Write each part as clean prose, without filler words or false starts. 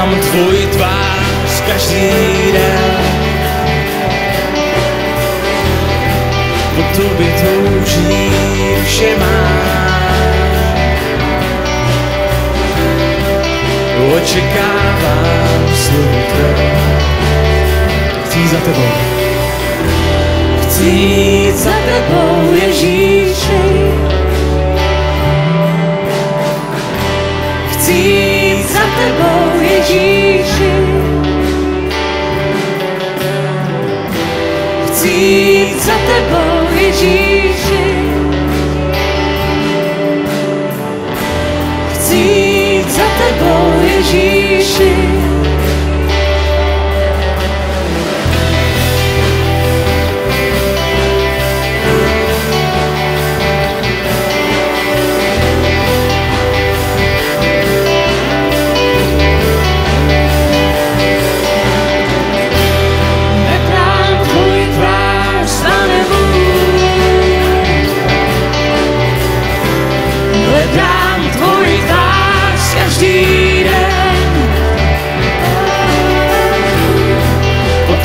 Hledám tvoji tvář každý den. Po tobě touží duše má. Očekávám slovo tvé. Chci jít za tebou. Chci jít za tebou, Ježíši. Chci jít za tebou, Ježíši. Chci jít za tebou, Ježíši. Chci jít za tebou, Ježíši.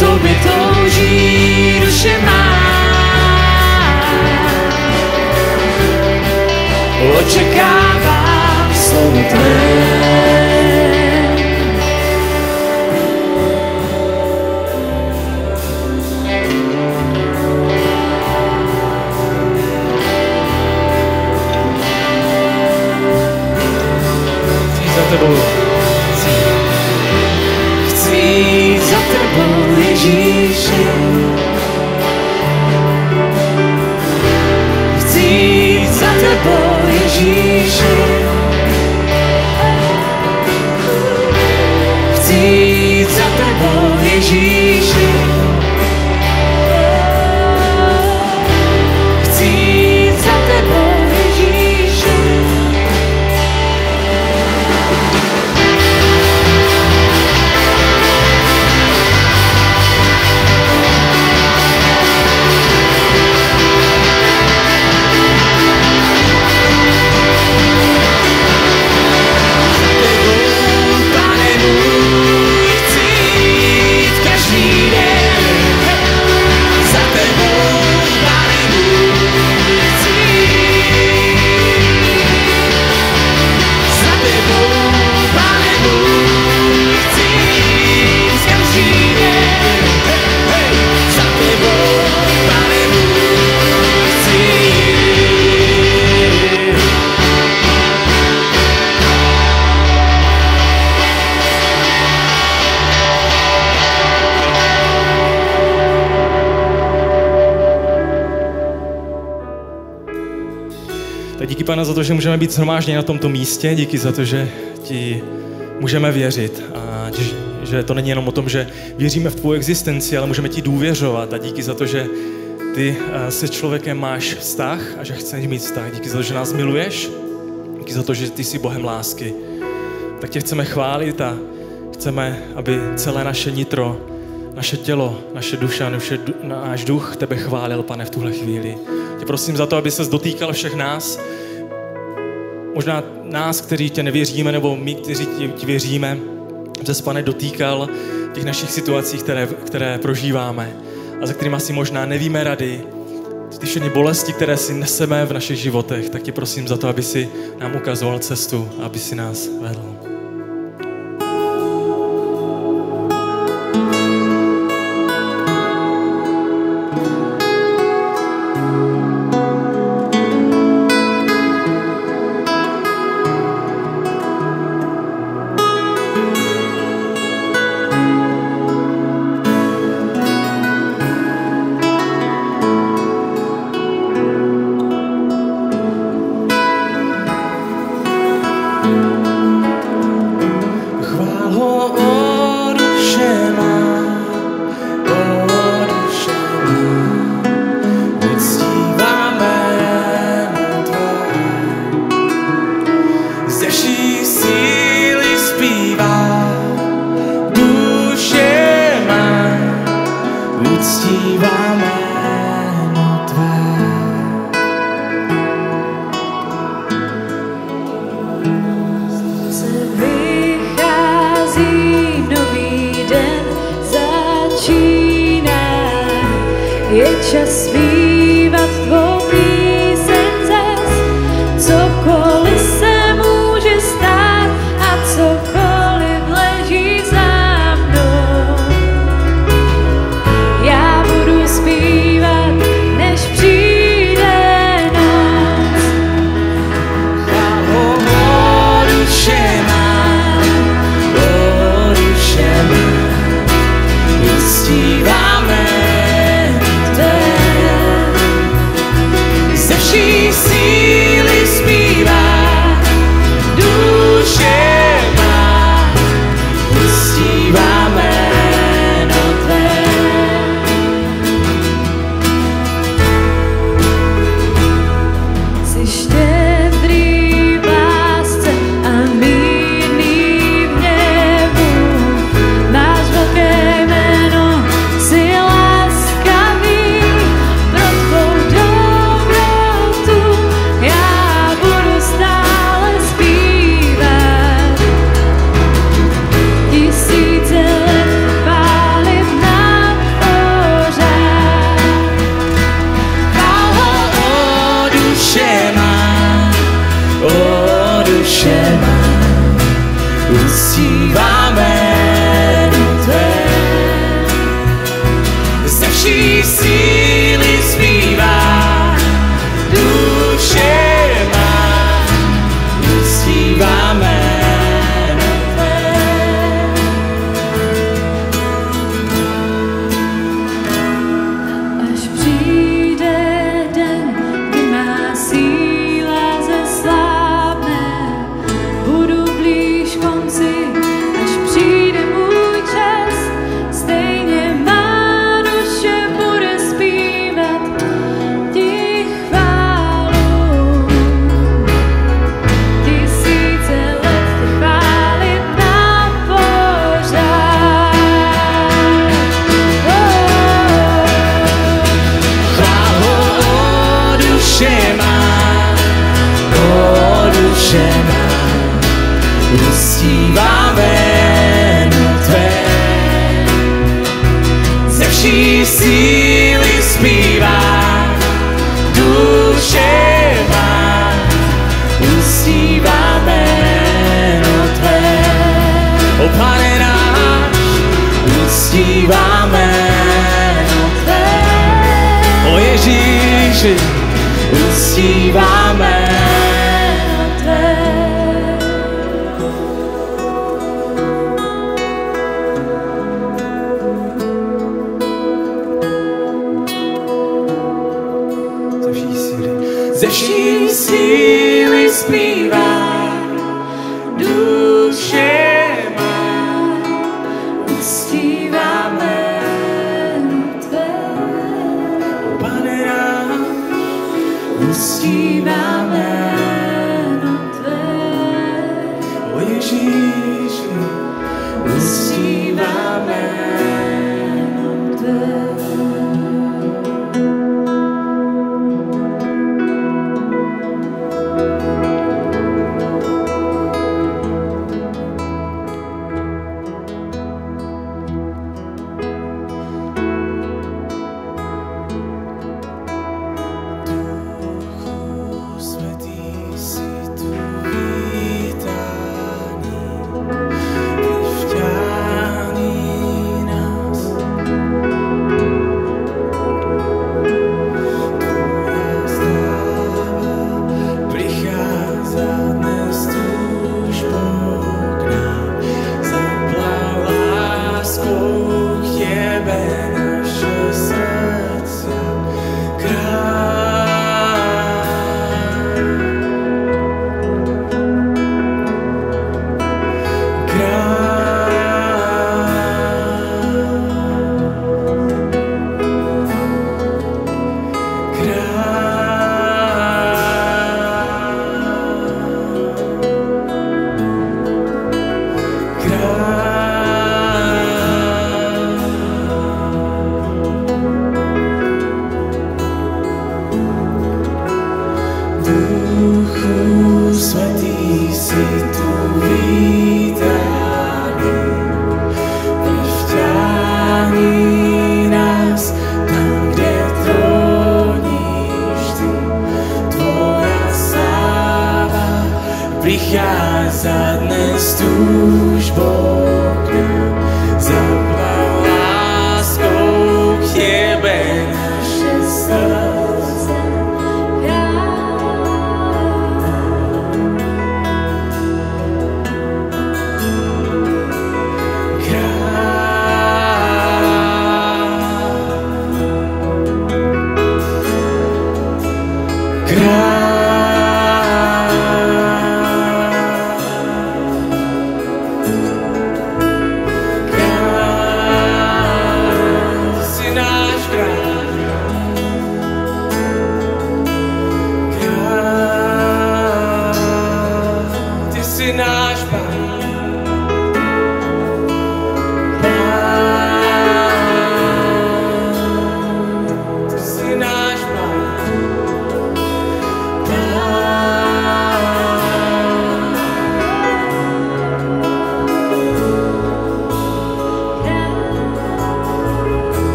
Tobě touží duše má. Očekávám slovo tvé. Chci za tebou. Chci za tebou, Ježíši. Chci jít za tebou, Ježíši. Chci jít za tebou, Ježíši. Chci jít za tebou, Ježíši. Díky, Pane, za to, že můžeme být shromážděni na tomto místě, díky za to, že ti můžeme věřit a že to není jenom o tom, že věříme v tvou existenci, ale můžeme ti důvěřovat a díky za to, že ty se člověkem máš vztah a že chceš mít vztah. Díky za to, že nás miluješ, díky za to, že ty jsi Bohem lásky. Tak tě chceme chválit a chceme, aby celé naše nitro, naše tělo, naše duša, náš duch tebe chválil, Pane, v tuhle chvíli. Tě prosím za to, aby ses dotýkal všech nás, možná nás, kteří tě nevěříme, nebo my, kteří ti věříme, aby ses, Pane, dotýkal těch našich situací, které prožíváme a za kterými asi možná nevíme rady, ty všechny bolesti, které si neseme v našich životech, tak tě prosím za to, aby si nám ukazoval cestu a aby si nás vedl. čas zpívat tvou píseň zas. Cokoliv se může stát a cokoliv leží za mnou. Já budu zpívat, než přijde noc. O duše má, uctíváme tvé. Ze vší síly zpívá duše má, uctíváme jméno tvé. Jsi štědrý v lásce a mírný v hněvu. Máš velké jméno, jsi laskavý. Pro tvou dobrotu já budu stále zpívat. Tisíce let chválit na pořád. O duše má, uctíváme jméno tvé. Ze vší síly zpívá duše má, uctíváme jméno tvé. Až přijde den, kdy má síla zeslábne, budu blíž konci, až přijde můj čas. Stejně má duše bude zpívat ti chválu. Tisíce let chválit na pořád. Chválu o duše má, uctíváme jméno tvé. Ze vší síly zpívá duše má, uctíváme jméno tvé. O Pane náš, uctíváme jméno tvé. O Ježíši, uctíváme jméno tvé. Ze vší síly zpívá duše má, Uctíváme tvé. Pane náš, Uctíváme prichádzať dnes túžbou k nám. Zaplav láskou k Tebe naše srdce.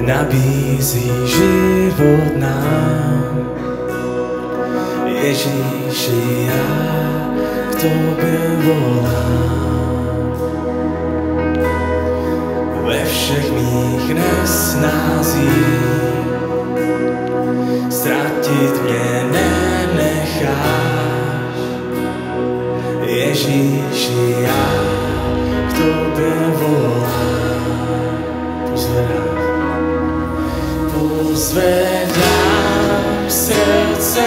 Nabízí život nám. Ježíši, já k Tobě volám. Ve všech mých nesnázích ztratit mě nenecháš. Ježíši, já k Tobě volám. Pozvedám srdce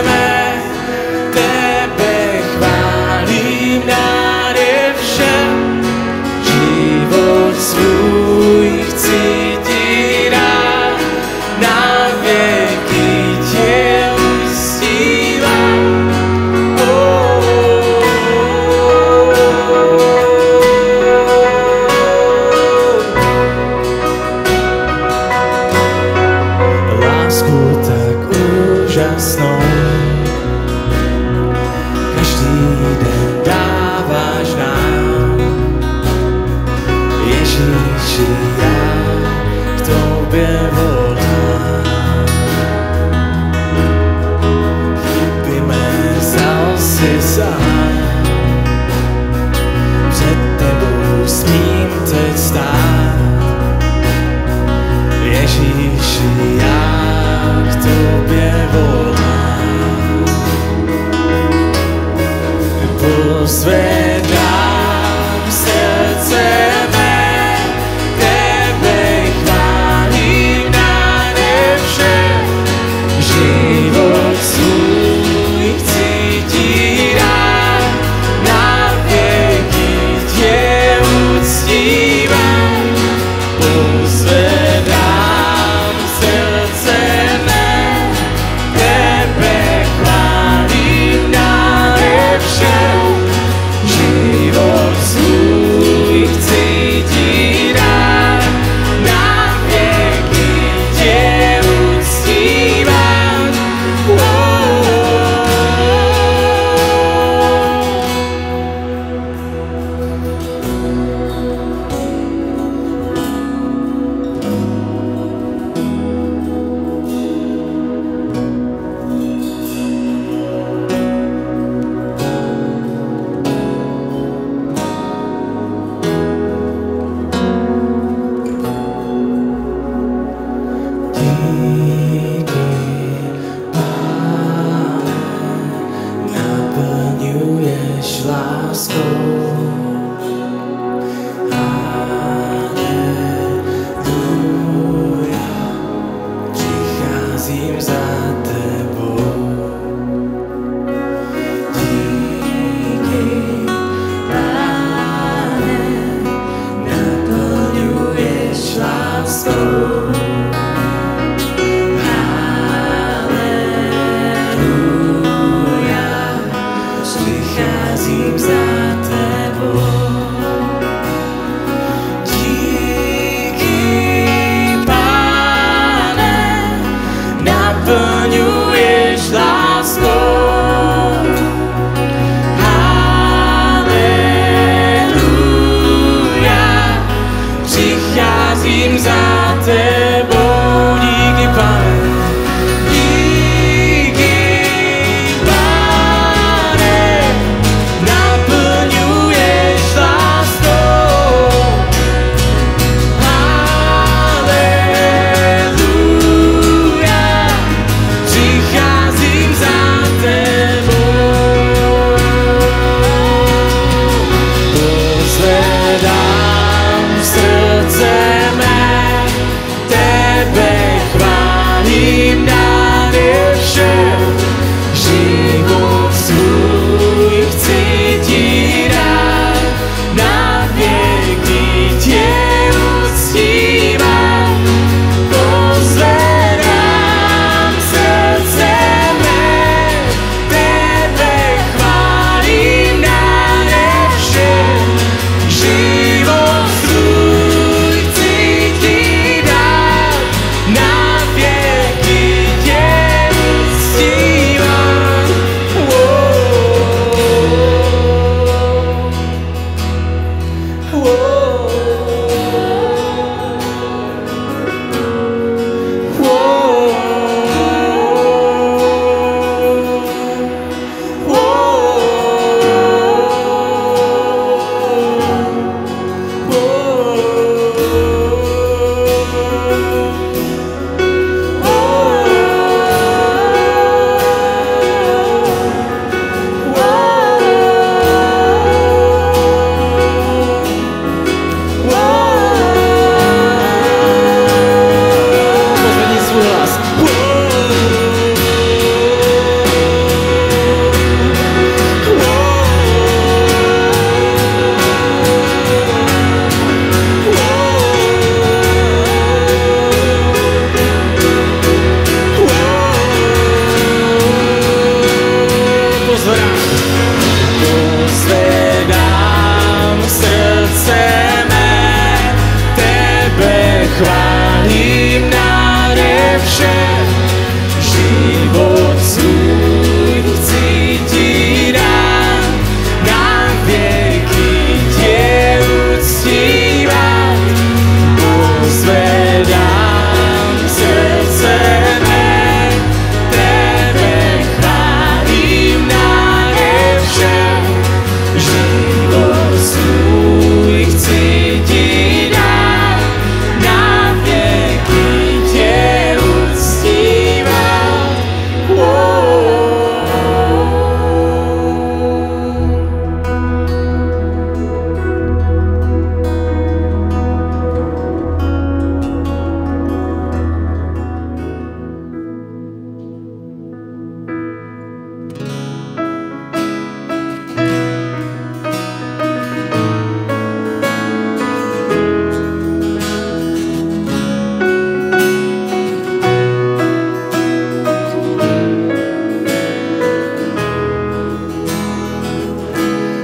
mé, Tebe chválím nade vše. Život svůj chci Ti dát, na věky Tě uctívám. Úžasnou, každý den dáváš nám. Ježíši, já k Tobě volám. Chyby mé vzal si sám, před Tebou smím teď stát. Ježíši, já k Tobě volám. Pozvedám srdce mé, Tebe chválím nade vše. Život svůj chci Ti dát, na věky Tě uctívám. Pozvedám srdce mé, Tebe chválím nade vše. Život svůj chci Ti dát, na věky Tě uctívám. Naplňuješ láskou. Haleluja, přicházím za Tebou. Díky, Pane, naplňuješ láskou. za tebou. Díky, Pane. Díky, Pane, naplňuješ láskou. Halleluja, přicházím za tebou. Pozvedám srdce mé, tebe chválím nade vše. Život svůj chci ti dát, na věky tě uctívat. Pozvedám srdce mé, tebe chválím nade vše. Život svůj chci ti dát, na věky tě uctívat. Pozvedni svůj hlas. Pozvedám srdce mé, tebe chválím nade vše. Život svůj chci ti dát, na věky tě uctívat. Pozvedám srdce mé, tebe chválím nade vše. Život svůj chci ti dát, na věky tě uctívat.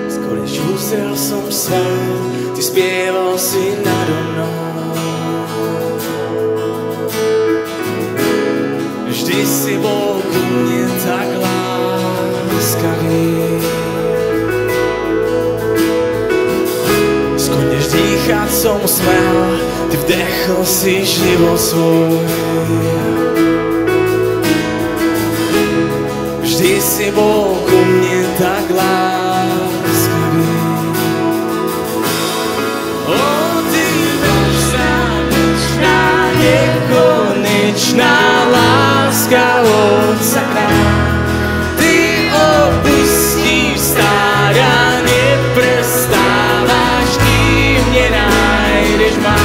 Skoro než uzrel som svet, ty spieval si nado mnou. Vždy si bol ku mne tak láskavý. Skoro než dýchať som smel, ty vdechl si život svoj. Vždy si bol ku mne tak láskavý. O, ty božská, večná, nekonečná láska Otca k nám. Ty opustíš stáť a neprestávaš, kým nenájdeš ma.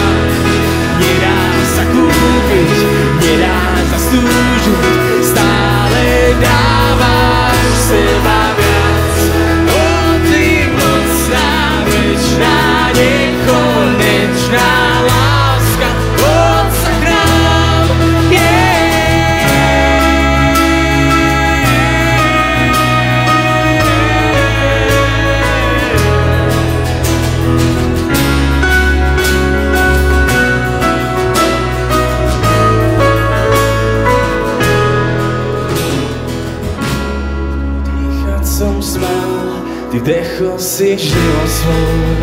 Nedá sa kúpiť, nedá zaslúžiť, stále dávaš seba viac. O, ty mocná, večná, nekonečná láska Otca k nám. Dýchať som smel, ty vdechl si život svoj.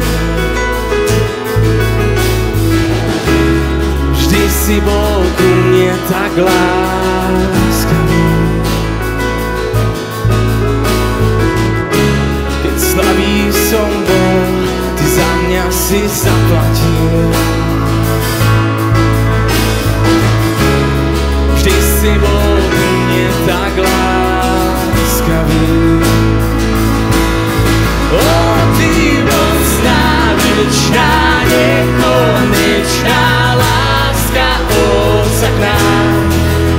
si bol ku mne tak láskavý. Keď slabý som bol, ty za mňa si zaplatil. Vždy si bol ku mne tak láskavý. O, ty mocná, večná, nekonečná láska Otca k nám.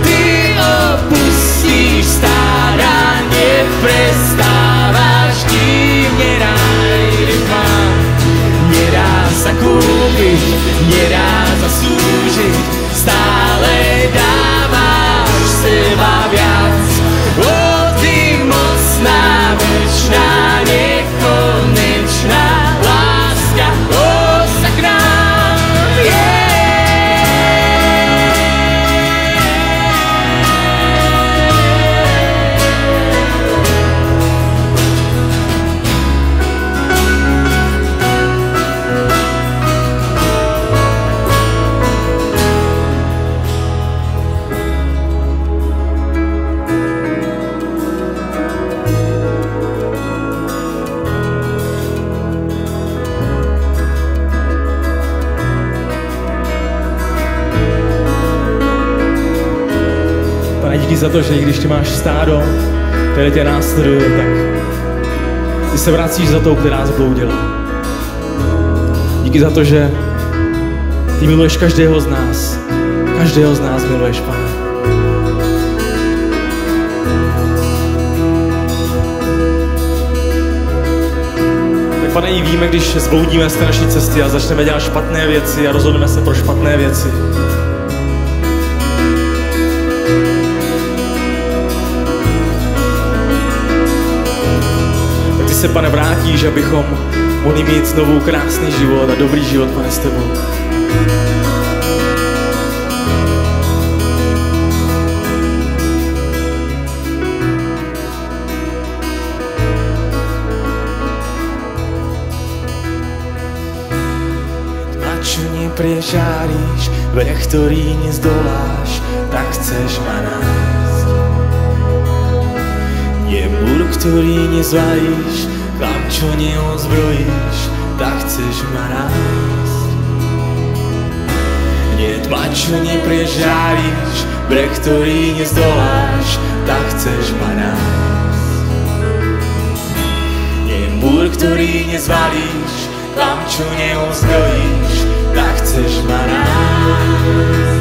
Ty opustíš stará, neprestávaš, kým nenájdeš ma. Nedá sa kúpiť, nedá zaslúžiť, stále dávaš seba viac. O, ty mocná, večná, nekonečná láska Otca k nám. Pane, díky za to, že i když ty máš stádo, které tě následuje, tak ty se vracíš za tou, která zbloudila. Díky za to, že ty miluješ každého z nás. Každého z nás miluješ, Pane. Tak, Pane, i víme, když zbloudíme z té naší cesty a začneme dělat špatné věci a rozhodneme se pro špatné věci. Se, Pane, vrátíš, abychom mohli mít znovu krásný život a dobrý život, Pane, s tebou. Tmaču neprežáriš, vrch, ktorý nezdoláš, tak chceš ma nájsť. Nie múr, ktorý nezvalíš, chlap, čo neozbrojíš, tak chceš ma nájsť. Nie tma, čo neprežáriš, breh, ktorý nezdoláš, tak chceš ma nájsť. Nie múr, ktorý nezvalíš, chlap, čo neozbrojíš, tak chceš ma nájsť.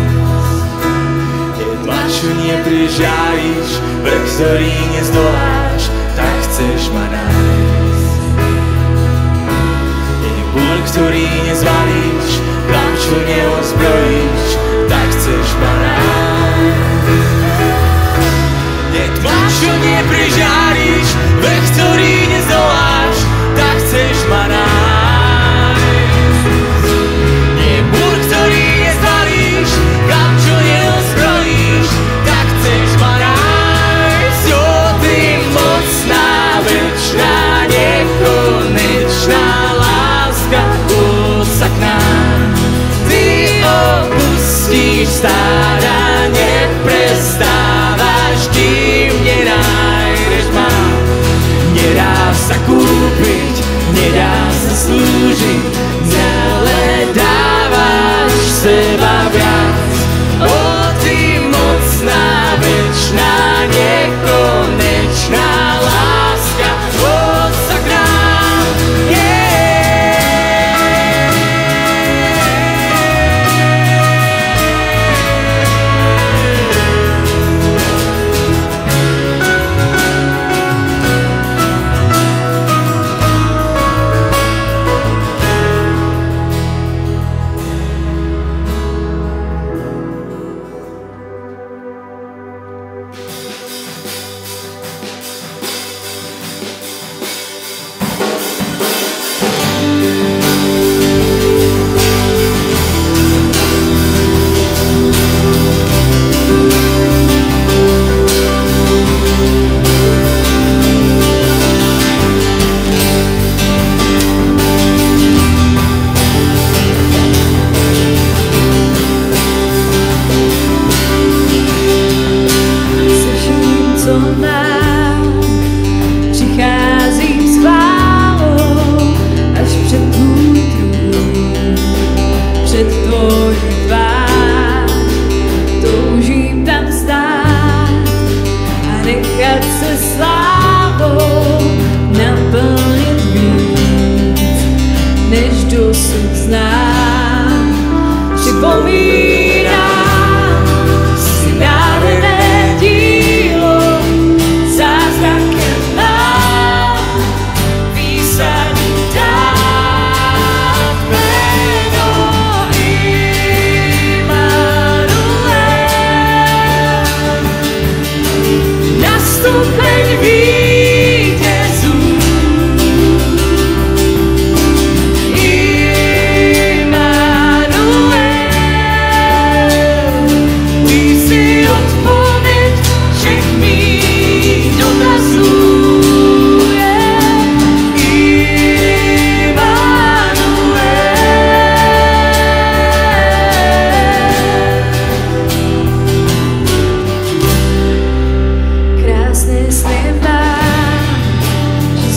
Tma, čo neprežáriš, vrch, ktorý nezdoláš, tak chceš ma nájsť. Je búr, ktorý nezvalíš, chlap, čo neozbrojíš, tak chceš ma nájsť. Je tma, čo neprežáriš, vrch, ktorý nezdoláš, tak chceš ma nájsť. Je búr, ktorý nezvalíš, chlap, čo neozbrojíš, tak chceš ma nájsť. O, ty mocná, večná, nekonečná láska Otca k nám. Ty opustíš stáda, neprestávaš, kým nenájdeš ma. Nedá sa kúpiť, nedá sa slúžiť, ale dávaš seba viac. O, ty mocná, večná, nekonečná láska Otca k nám. tam stát a nechat se slávou naplnit víc, než dosud znám. Připomínám si nádherné dílo, zázrakem mám výsadu dát jméno Immanuel. Nastupeň vítězů,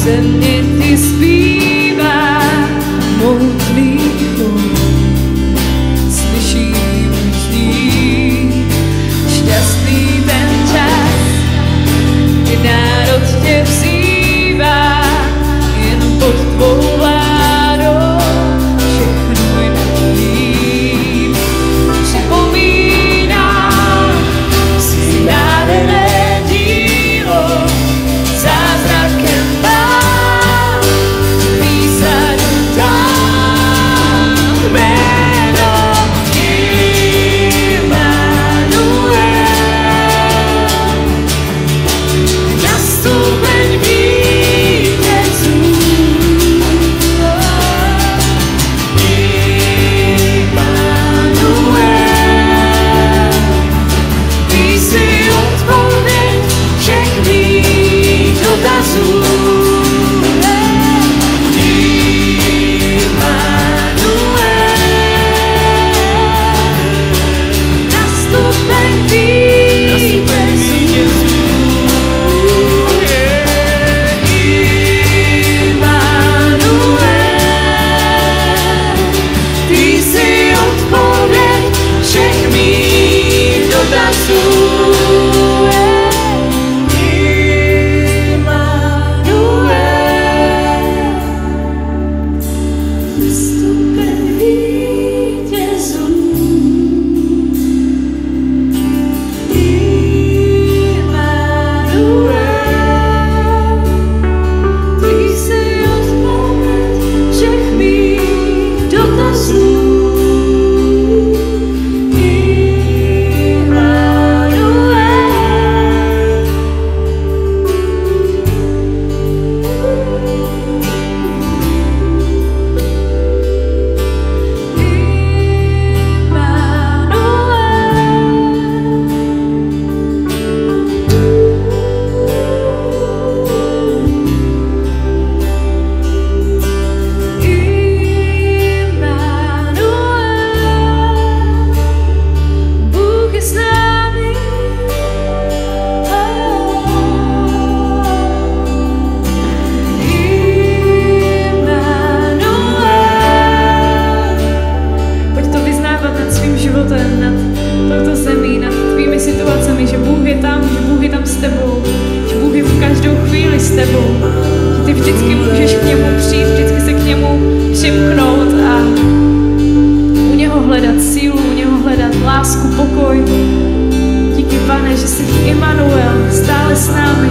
země ty zpívá mou klíchu, slyším zní šťastný ten čas, kdy národ tě vzývá, jen pod tvou vládou všechno jde. Připomínám si nádherné dílo, zázrakem mám výsadu dát jméno Immanuel. Nastupeň vítězů, Immanuel. Ty jsi odpověď všech mých dotazů. Nastupeň vítězů. Immanuel. Ty jsi odpověď všech mých dotazů. Ty vždycky můžeš k němu přijít, vždycky se k němu přimknout a u něho hledat sílu, u něho hledat lásku, pokoj. Díky, Pane, že jsi Immanuel, stále s námi.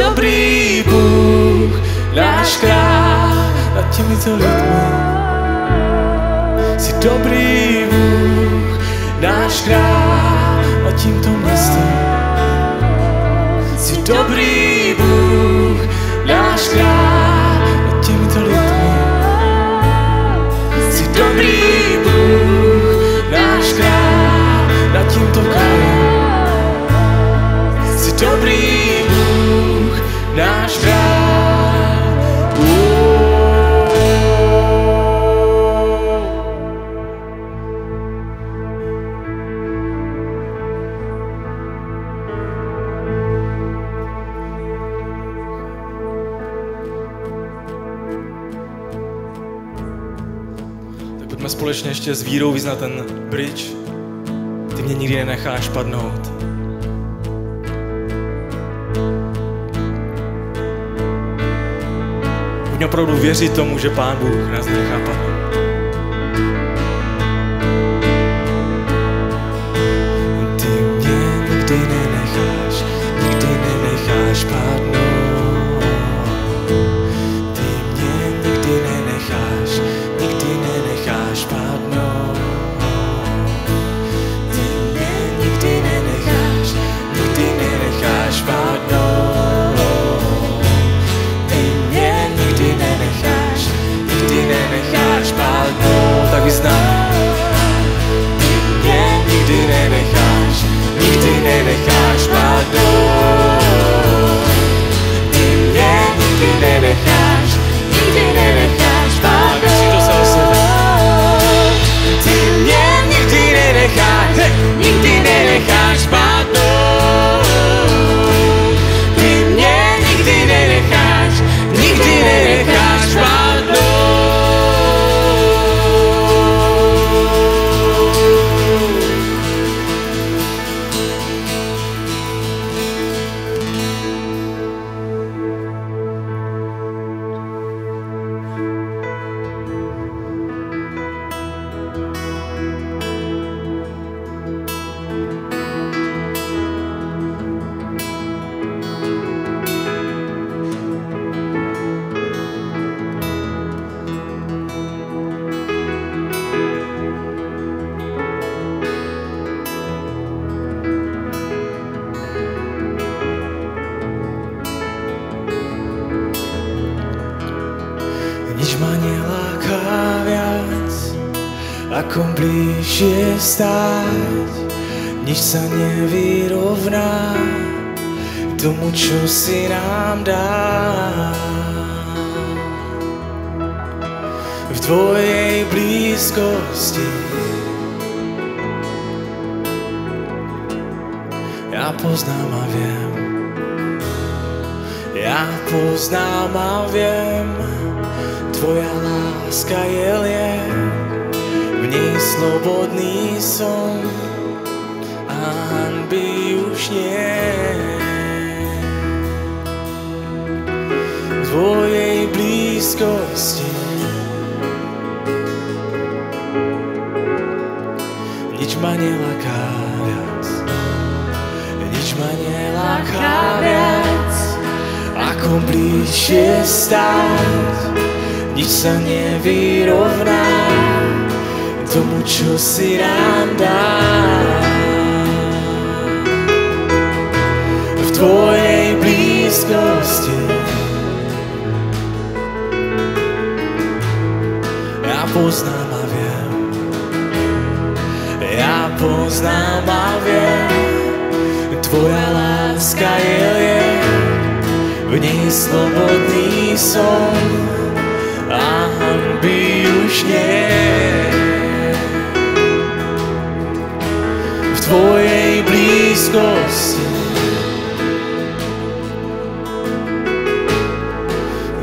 dobrý Bůh, náš král nad těmito lidmi. Jsi dobrý Bůh, náš král nad tímto městem. Jsi dobrý Bůh, náš král nad těmito lidmi. Jsi dobrý Bůh, náš král nad tímto krajem. Jsi dobrý Bůh, náš král. Pojďme společně ještě s vírou vyznat ten bridge. Ty mě nikdy nenecháš padnout. Pojďme opravdu věřit tomu, že Pán Bůh nás nenechá padnout. Ty mě nikdy nenecháš padnout. Ty mě nikdy nenecháš padnout. Ty mě nikdy nenecháš padnout. Ty mě nikdy nenecháš padnout. Tak vyznám. Ty mě nikdy nenecháš padnout. Ty mě nikdy nenecháš padnout. Ty mě nikdy nenecháš padnout. Ty mě nikdy nenecháš padnout. Nič ma neláká viac, ako bližšie stáť. Nič sa nevyrovná tomu, čo si nám dá. V tvojej blízkosti ja poznám a viem. Tvoja láska je liek, v nej slobodný som a hanby už nie. V tvojej blízkosti nič ma neláká viac, ako bližšie stáť. Nič sa nevyrovná tomu, čo si nám dá. V tvojej blízkosti ja poznám a viem. Tvoja láska je liek, v nej slobodný som a hanby už nie. V tvojej blízkosti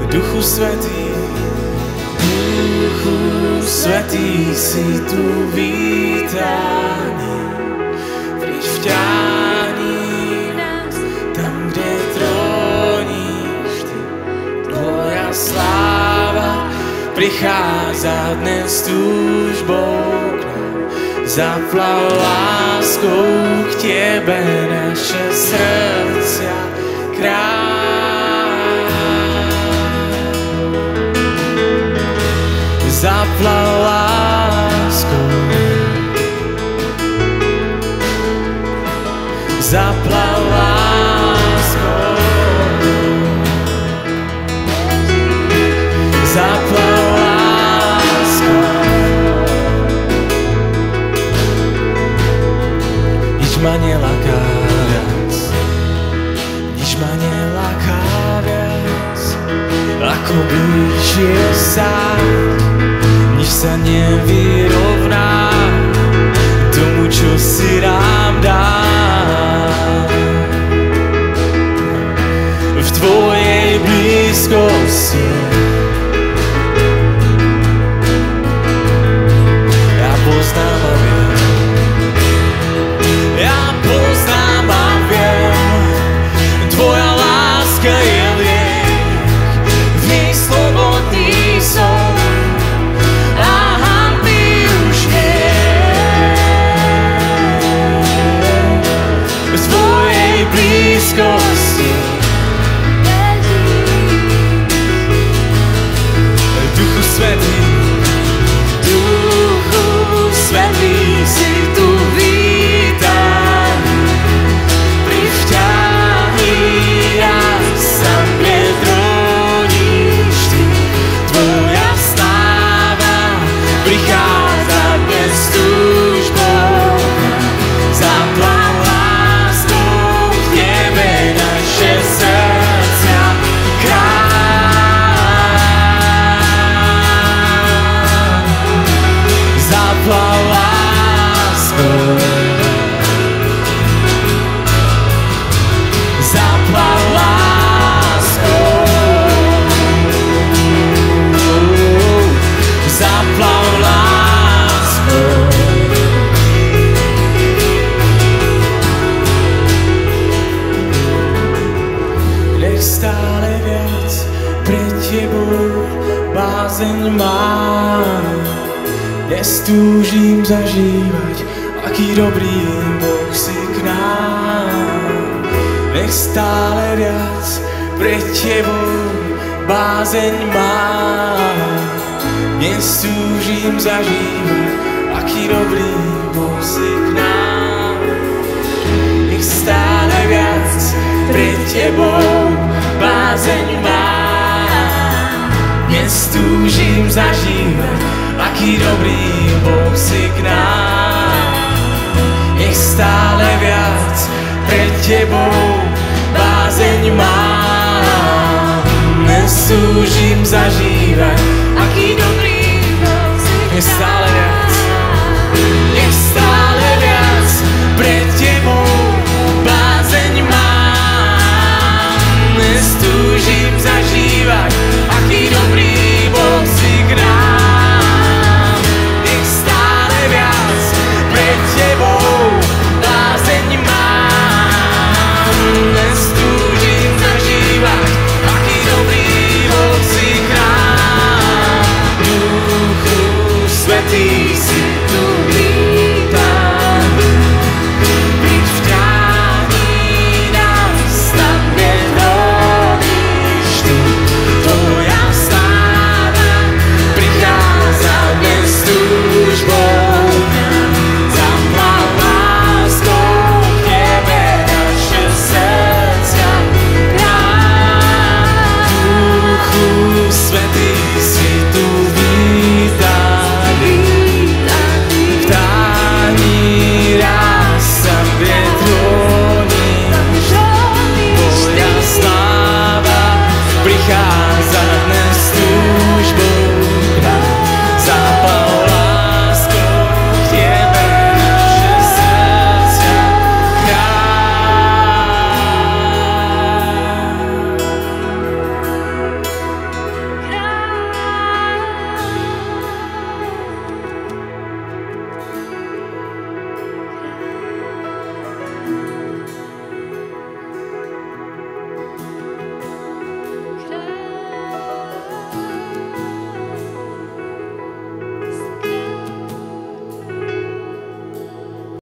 Duchu Svätý si tu vítaný. Príď vťahni nás tam, kde tróniš ty. Tvoja sláva prichádza dnes s túžbou k nám. Zaplav láskou k tebe naše srdcia, kráľ. zaplav láskou. Zaplav láskou. Zaplav láskou. Nič ma neláká viac, nič ma neláká viac, ako blížie sa, nič sa nevyrovná tomu, čo si nám dá. V tvojej blízkosti ja poznám a viem, ja poznám a viem, tvoja láska je liek, v nej slobodný som a hanby už nie. V tvojej blízkosti Duchu Svätý, Duchu Svätý, si tu vítaný. Privťahni nás, sam predroníš ty. Tvoja sláva prichádza dnes túžbou. Zaplav láskou k tebe naše srdcia. Zaplav láskou. Zaplav láskou. Zaplav láskou. Nech stále viac pred tebou bázeň mám. Dnes túžim zažívať, aký dobrý Boh si k nám. Nech stále viac pred tebou bázeň mám. Dnes túžim zažívať, aký dobrý Boh si k nám. Nech stále viac pred tebou bázeň mám. Dnes túžim zažívať, aký dobrý Boh si k nám. Nech stále viac pred tebou bázeň mám. Dnes túžim zažívať, aký dobrý Boh si k nám. Nech stále viac, nech stále viac pred tebou bázeň mám. Dnes túžim zažívať, aký dobrý Boh si k nám. Nech stále viac pred tebou bázeň mám. Dnes túžim zažívať, aký dobrý Boh si k nám. Duchu Svätý, si tu vítaný. Privťahni nás, tam vedroníš ty. Tvoja sláva prichádza dnes túžbou. Zaplav láskou k tebe naše srdcia. Duchu Svätý, si tu vítaný. Vtáhni raz sem pred tróny. Tvoja sláva prichádza